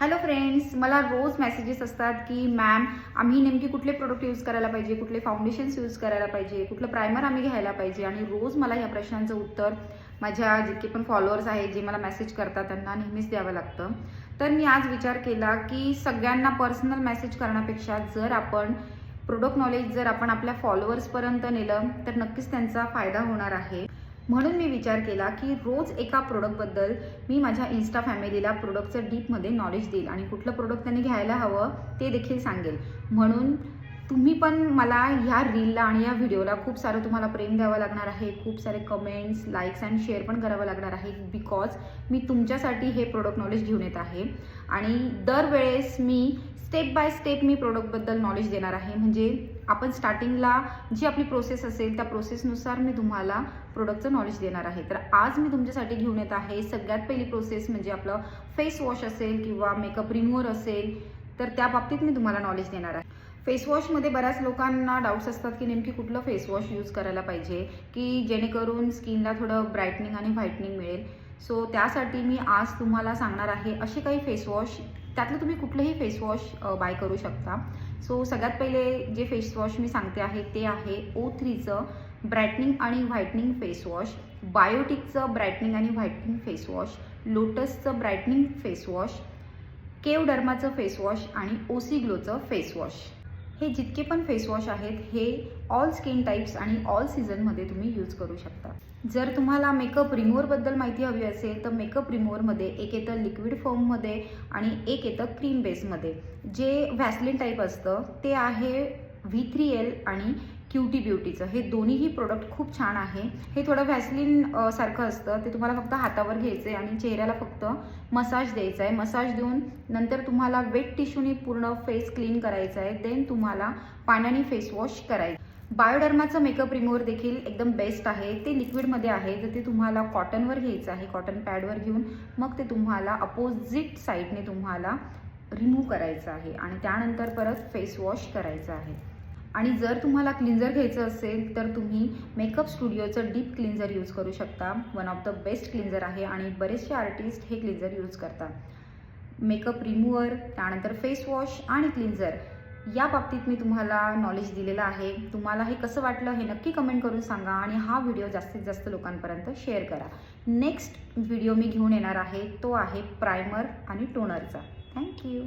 Hello friends, मला रोज messages असतात की मॅम आम्ही नेमकी कुठले प्रोडक्ट यूज करायला पाहिजे, कुठले फाउंडेशन्स यूज करायला पाहिजे, कुठलं प्रायमर आम्ही घ्यायला पाहिजे. आणि रोज मला या प्रश्नांचं उत्तर माझ्या जितके पण फॉलोअर्स आहेत जे मला मेसेज करतात त्यांना नेहमीच द्यावं लागतं. तर मी आज विचार केला की सगळ्यांना पर्सनल मेसेज करण्यापेक्षा जर आपण प्रोडक्ट नॉलेज जर आपण आपल्या फॉलोअर्सपर्यंत नेलं तर नक्कीच त्यांचा फायदा होणार आहे. म्हणून मी विचार केला की रोज एका प्रोडक्टबद्दल मी माझ्या इन्स्टा फॅमिलीला प्रोडक्टचं डीपमध्ये नॉलेज देईल आणि कुठलं प्रोडक्ट त्यांनी घ्यायला हवं ते देखील सांगेल. म्हणून तुम्ही पण मला ह्या रीलला आणि या व्हिडिओला खूप सारं तुम्हाला प्रेम द्यावं लागणार आहे, खूप सारे कमेंट्स, लाईक्स अँड शेअर पण करावं लागणार आहे. बिकॉज मी तुमच्यासाठी हे प्रोडक्ट नॉलेज घेऊन येत आहे आणि दरवेळेस मी स्टेप बाय स्टेप मी प्रोडक्टबद्दल नॉलेज देणार आहे. म्हणजे आपण स्टार्टिंगला जी आपली प्रोसेस असेल त्या प्रोसेसनुसार मी तुम्हाला प्रोडक्टचं नॉलेज देणार आहे. तर आज मी तुमच्यासाठी घेऊन येत आहे सगळ्यात पहिली प्रोसेस म्हणजे आपलं फेस वॉश असेल किंवा मेकअप रिमूव्हर असेल तर त्या बाबतीत मी तुम्हाला नॉलेज देणार आहे. फेस वॉशमध्ये बऱ्याच लोकांना डाऊट्स असतात की नेमकी कुठलं फेस वॉश यूज करायला पाहिजे की जेणेकरून स्किनला थोडं ब्राईटनिंग आणि व्हाईटनिंग मिळेल. सो त्यासाठी मी आज तुम्हाला सांगणार आहे असे काही फेस वॉश, त्यातलं तुम्ही कुठलंही फेस वॉश बाय करू शकता. सो सगळ्यात पहिले जे फेस वॉश मी सांगते आहे ते आहे O3चं ब्राईटनिंग आणि व्हाईटनिंग फेस वॉश, बायोटिकचं ब्राईटनिंग आणि व्हाईटनिंग फेस वॉश, लोटसचं ब्राईटनिंग फेस वॉश, केव डर्माचं फेस वॉश आणि ओसी ग्लोचं फेस वॉश. हे जितके पण फेस वॉश आहेत हे ऑल स्किन टाईप्स आणि ऑल सीझनमध्ये तुम्ही यूज करू शकता. जर तुम्हाला मेकअप रिमूव्हरबद्दल माहिती हवी असेल तर मेकअप रिमूव्हरमध्ये एक येतं लिक्विड फॉर्ममध्ये आणि एक येतं क्रीम बेसमध्ये. जे व्हॅसलिन टाईप असतं ते आहे V3L आणि क्यूटी ब्युटीचं. हे दोन्हीही प्रोडक्ट खूप छान आहे. हे थोडं व्हॅसलिन सारखं असतं, ते तुम्हाला फक्त हातावर घ्यायचं आहे आणि चेहऱ्याला फक्त मसाज द्यायचा आहे. मसाज देऊन नंतर तुम्हाला वेट टिश्यूनी पूर्ण फेस क्लीन करायचं आहे. देन तुम्हाला पाण्याने फेस वॉश करायचं. बायोडर्माचं मेकअप रिमूव्हर देखील एकदम बेस्ट आहे. ते लिक्विडमध्ये आहे तर ते तुम्हाला कॉटनवर घ्यायचं आहे. कॉटन पॅडवर घेऊन मग ते तुम्हाला अपोजिट साईडने तुम्हाला रिमूव्ह करायचं आहे आणि त्यानंतर परत फेस वॉश करायचं आहे. आणि जर तुम्हाला क्लिन्झर घ्यायचं असेल तर तुम्ही मेकअप स्टुडिओचं डीप क्लिन्झर यूज करू शकता. One of the best cleanser आहे आणि बरेचसे आर्टिस्ट हे क्लिन्झर यूज करतात. मेकअप रिमूव्हर, त्यानंतर फेस वॉश आणि क्लिन्झर या बाबतीत मी तुम्हाला नॉलेज दिलेलं आहे. तुम्हाला हे कसं वाटलं हे नक्की कमेंट करून सांगा आणि हा व्हिडिओ जास्तीत जास्त लोकांपर्यंत शेअर करा. नेक्स्ट व्हिडिओ मी घेऊन येणार आहे तो आहे प्रायमर आणि टोनरचा. थँक्यू.